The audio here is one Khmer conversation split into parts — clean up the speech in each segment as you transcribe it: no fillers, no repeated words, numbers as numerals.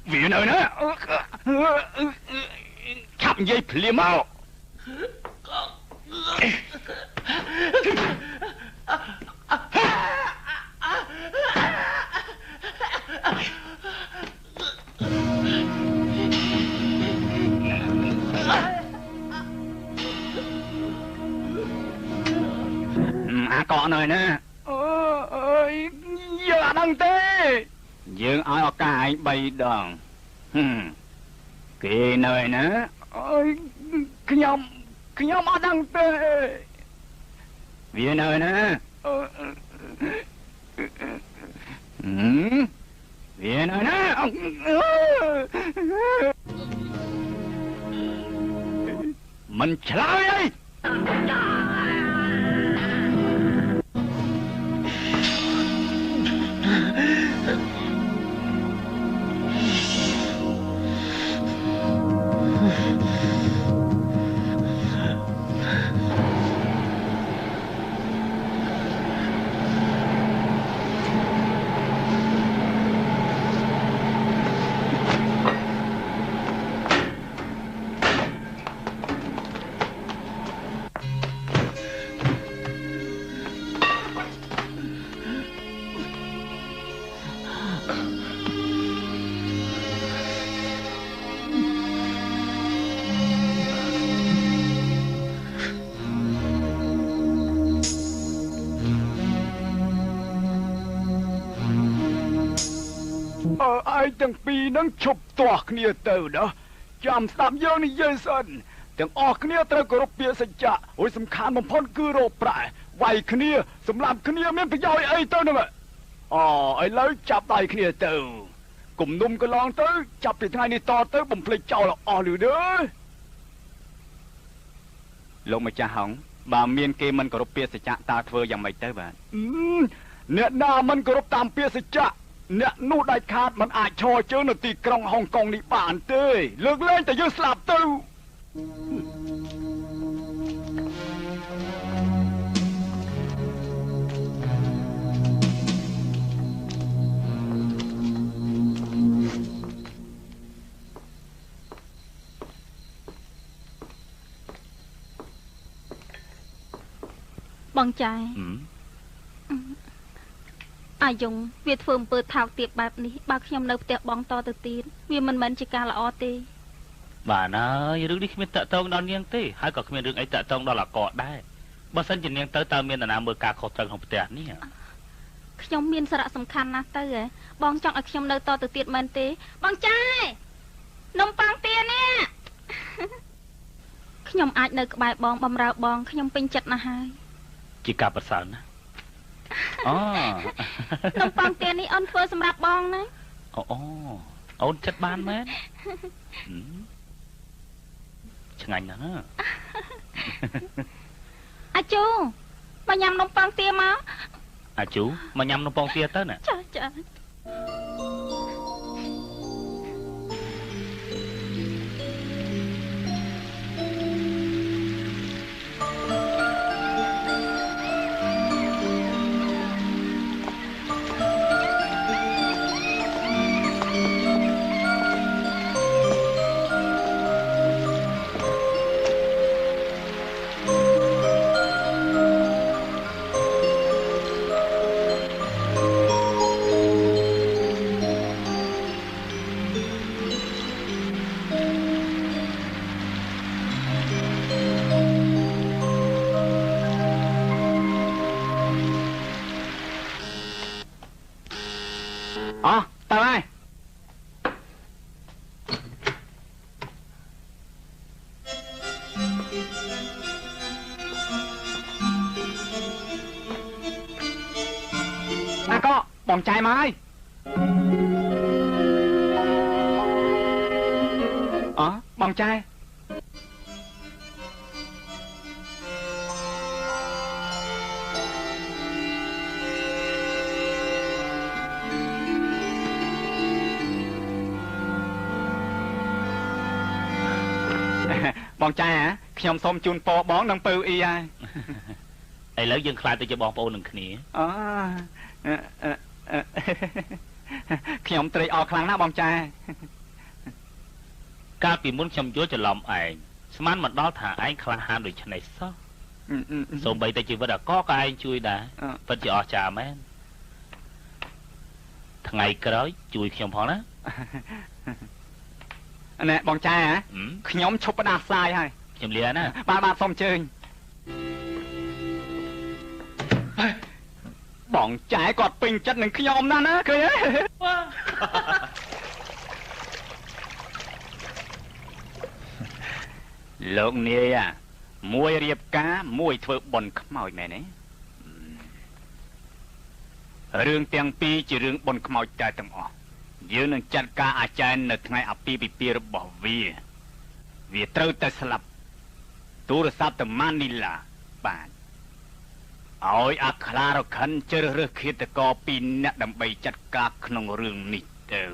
vì nơi đó khắp dây phì máu có nơi nè giờ đang tê dương ai ở cái bay đòn kỳ nơi nè cái nhóm ở đang tê vì nơi nè vì nơi nè mình chạy đây aiទាំងពីរនឹងឈប់ទាស់គ្នាទៅណាចាំស្ដាប់យើងនិយាយសិនទាំងអស់គ្នាត្រូវគោរពពាក្យសច្ចៈហើយសំខាន់បំផុតគឺរកប្រាក់វាយគ្នាសម្រាប់គ្នាមានប្រយោជន៍អីទៅហ្នឹងឥឡូវចាប់ដៃគ្នាទៅគំនុំកន្លងទៅចាប់ពីថ្ងៃនេះតទៅបំភ្លេចចោលអស់លឺទេលោកម្ចាស់ហងបើមានគេមិនគោរពពាក្យសច្ចៈតើធ្វើយ៉ាងម៉េចទៅបាទអ្នកណាមិនគោរពតាមពាក្យសច្ចៈអ្នកនោះដាច់ខាតមិនអាចឈរជើងនៅទីក្រុងហុងកុងនេះបានទេលើកលែងតែយើងស្លាប់ទៅបងចាយអាយងវាធ្វើអំពើថោកទាបបែបនេះបើខ្ញុំនៅផ្ទះបងតទៅទៀតវាមិនមែនជាការល្អទេបាទហើយរឿងនេះគ្មានតាក់ទងដល់នាងទេហើយក៏គ្មានរឿងអីតាក់ទងដល់អាកតដែរបើសិនជានាងទៅតើមាននរណាមើលការខុសត្រូវក្នុងផ្ទះនេះខ្ញុំមានសារៈសំខាន់ណាស់ទៅហ៎បងចង់ឲ្យខ្ញុំនៅតទៅទៀតមែនទេបងចាយនំប៉័ងទានេះខ្ញុំអាចនៅក្បែរបងបំរើបងខ្ញុំពេញចិត្តណាស់ហើយជាការប្រសើរណាស់នំប៉័ងទានេះអូនធ្វើសម្រាប់បងណាអូនចិត្តបានមែនឆ្ងាញ់ណាស់អាជូមកញ៉ាំនំប៉័ងទាមកអាជូមកញ៉ាំនំប៉័ងទាទៅណាចាទៅហើយណាក៏បងចាយមកហើយបងចាយ បងចែខ្ញុំសូមជូនពរបងនឹងពៅអ៊ីហើយ ឥឡូវយើងខ្លាចទៅជាបងប្អូននឹងគ្នា ខ្ញុំត្រេកអរខ្លាំងណាស់បងចែ កាលពីមុនខ្ញុំយល់ច្រឡំឯងស្មានមិនដល់ថាឯងក្លាហានដូចនេះសោះសូម្បីតែជីវិតអាកក៏ឯងជួយដែរពិតជាអស្ចារ្យមែនថ្ងៃក្រោយជួយខ្ញុំផងណាណែបងចែខ្ញុំឈប់ផ្ដាសាយហើយ ខ្ញុំលាណា បាទសូមអញ្ជើញបងចែគាត់ពេញចិត្តនឹងខ្ញុំណាស់ណាឃើញទេលោកនាយមួយរៀបការមួយធ្វើបុណ្យខ្មោចមែនទេរឿងទាំងពីរជារឿងបុណ្យខ្មោចតែទាំងអស់យើងនឹងចាត់ការអាចារ្យនៅថ្ងៃអាពាហ៍ពិពាហ៍របស់វាត្រូវតែស្លាប់ទូរស័ព្ទទៅម៉ានីឡាបាទឲ្យអាខ្លារខិនជ្រើសរើសឃាតករ2នាក់ដើម្បីចាត់ការក្នុងរឿងនេះទៅ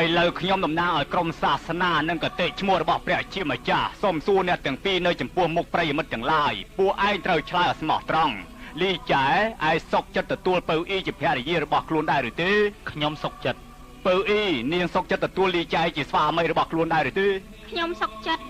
ឥឡូវខ្ញុំតំណាងឲ្យក្រុមសាសនានិងកតេឈ្មោះរបស់ព្រះជាម្ចាស់សូមសួរអ្នកទាំងពីរនៅចំពោះមុខប្រិយមិត្តទាំងឡាយពួកឯងត្រូវឆ្លើយឲ្យស្មោះត្រង់លីចែឯងសុកចិត្តទទួលពៅអ៊ីជាភរិយារបស់ខ្លួនដែរឬទេខ្ញុំសុកចិត្តពៅអ៊ីនាងសុកចិត្តទទួលលីចែជាស្វាមីរបស់ខ្លួនដែរឬទេខ្ញុំសុកចិត្ត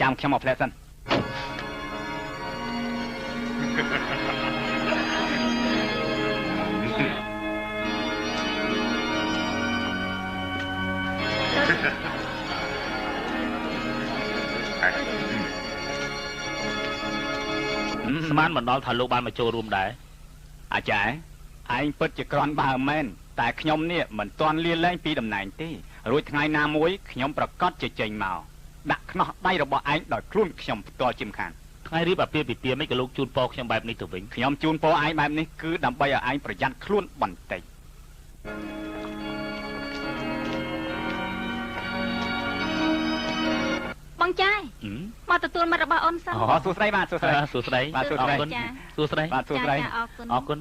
ចាំខ្ញុំមកផ្លែសិន ស្មានមិនដល់ថាលោកបានមកចូលរួមដែរអាចារ្យឯងពិតជាក្រាន់បើមែនតែខ្ញុំនេះមិនទាន់លាលែងពីតំណែងទេរួចថ្ងៃណាមួយខ្ញុំប្រកាសជាចេញមកដាក់ខ្នោះដៃរបស់ឯងដោយខ្លួនខ្ញុំផ្ទាល់ជាម្ខាងថ្ងៃរៀបអាពាហ៍ពិពាហ៍មិនក៏លោកជូនពរខ្ញុំបែបនេះទៅវិញខ្ញុំជូនពរឯងបែបនេះគឺដើម្បីឲ្យឯងប្រយ័ត្នខ្លួនបន្តិច បងចាយមកទទួលមិត្តរបស់អូនសិនអូសួស្ដីបាទសួស្ដីសួស្ដីបាទសួស្ដី អរគុណសួស្ដី បាទសួស្ដី អរគុណ អរគុណ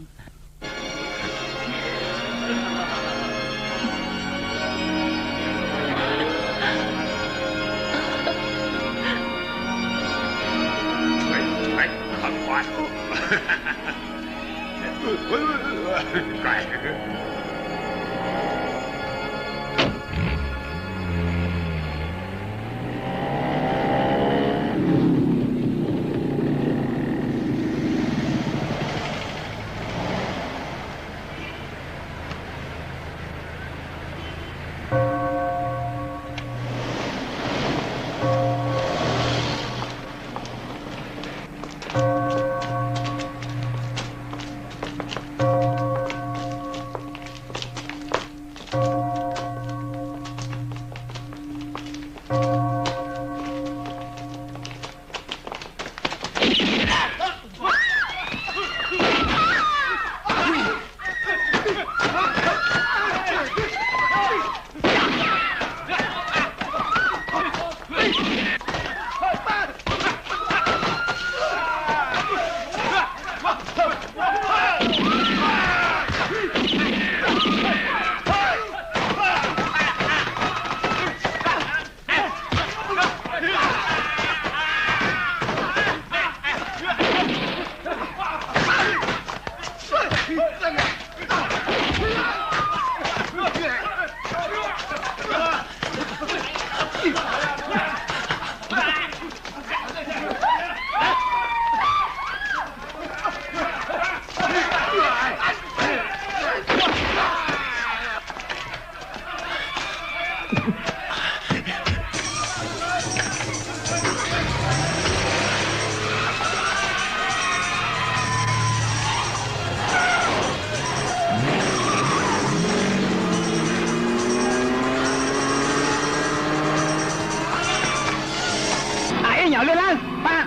nhỏ lên lên ba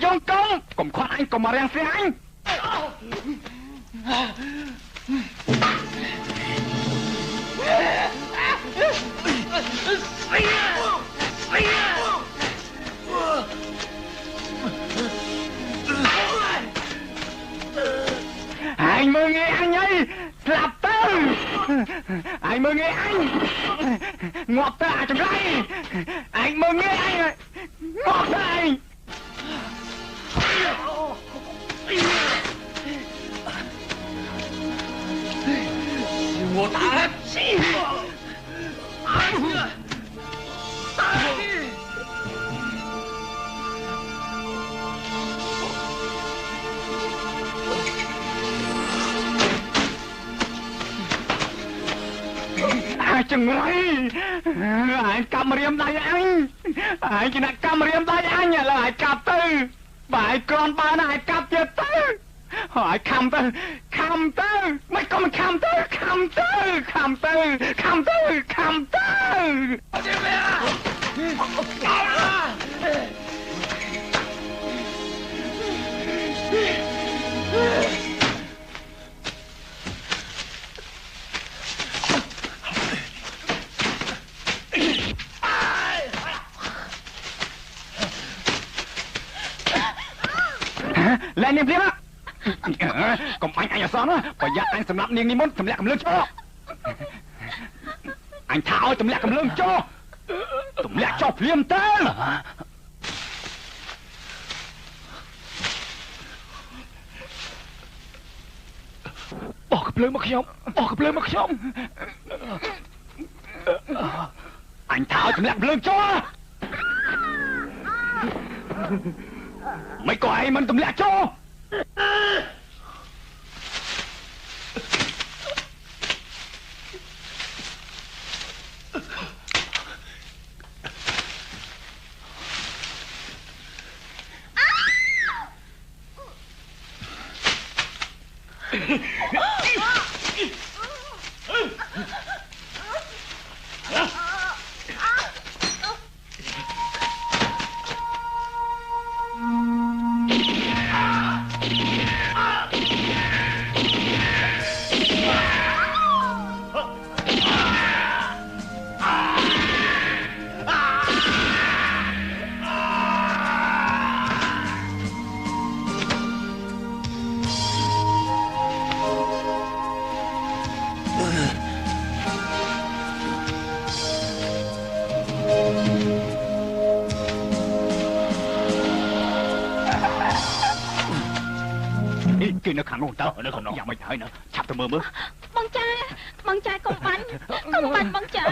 Dông công cùng khoan anh cùng mà rèn xe anh anh mới nghe anh ấy lạp tư anh mới nghe anh ngọt ta trong đây anh mới nghe anh ngọt ta anh ngọt ចង្រៃអញកាប់រៀមដៃអញជាអ្នកកាប់រៀមដៃអញឥឡូវឲ្យកាប់ទៅបាយក្រនបានឲ្យកាប់ទៀតទៅហើយខំទៅមិនក៏មិនខំទៅអត់ទេមែលែងនាងព្រាមកុំបាញ់អញអសណាប្រយ័ត្នអញសម្រាប់នាងនេះមុនទម្លាក់កំលឹងចោលអញថាឲ្យទម្លាក់កំលឹងចោលទម្លាក់ចោលភ្លាមទៅបោះកំភ្លើងមកខ្ញុំអញថាឲ្យទម្លាក់កំភ្លើងចោលមិនក៏ឯងមិនទម្លាក់ចោលគេនៅខាងនោះតើនៅខាងនោះយ៉ាងមិនហើយណាឆាប់ទៅមើលបងចែកុំបាញ់បងចែ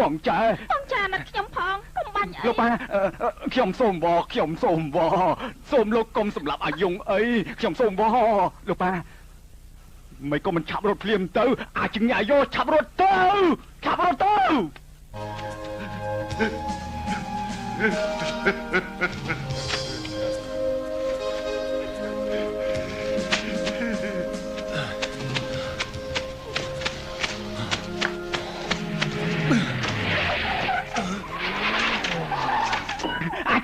បងចែណាត់ខ្ញុំផងកុំបាញ់អីលោកប៉ាខ្ញុំសូមសូមលោកកុំសម្លាប់អាយុងអីខ្ញុំសូមវលោកប៉ាមិនក៏មិនឆាប់រត់ភ្លាមទៅអាចញ៉ាយោឆាប់រត់ទៅ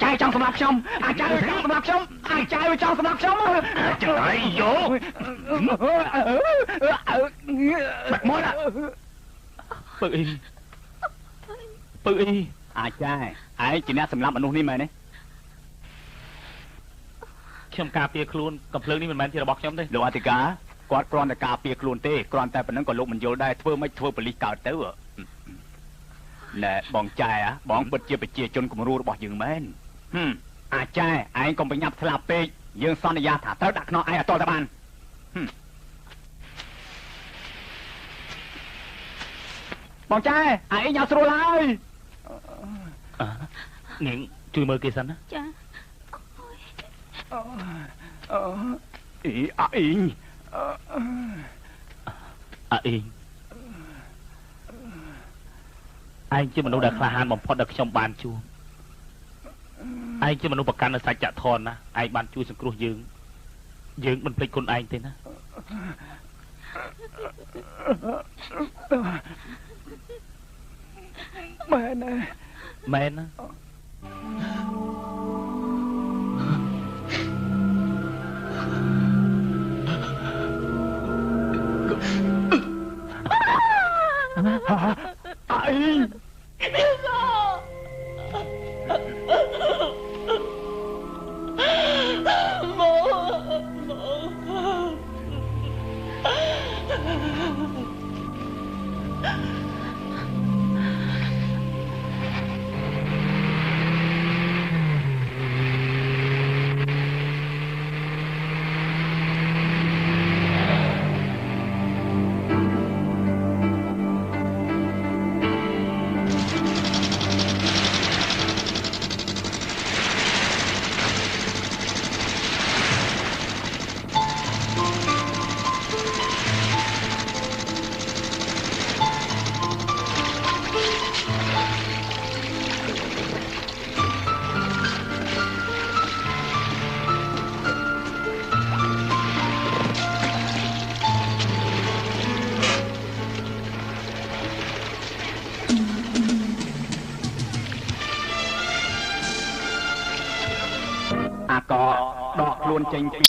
អាចចង់សម្រាប់ខ្ញុំអាចចង់សម្រាប់ខ្ញុំចង្រៃយោបាត់មកពើអីអាចឯងជាអ្នកសម្រាប់មនុស្សនេះមែនទេខ្ញុំការពារខ្លួនកំភ្លើងនេះមិនមែនជារបស់ខ្ញុំទេលោកអធិការគាត់គ្រាន់តែការពារខ្លួនទេគ្រាន់តែប៉ុណ្ណឹងក៏លោកមិនយល់ដែរធ្វើម៉េចធ្វើប៉ូលីសកើតទៅណែបងចែបងពិតជាប្រជាជនគំរូរបស់យើងមែនអាចែឯងកុំប្រញាប់ស្លាប់ពេកយើងសន្យាថាត្រូវដាក់ខ្នោះឯងឲ្យតតែបានបងចែឯងញ៉ាំស្រួលហើយនាងជួយមើលគេសិនណាចាអ៊ីឯងជាមនុស្សដែលក្លាហានបំផុតដែលខ្ញុំបានជួបឯងជាមនុស្សប្រកាន់នៅសច្ចធម៌ណាឯងបានជួយសង្គ្រោះយើងមិនភ្លេចគុណឯងទេណាមែនណា ខ្លួនចេញពី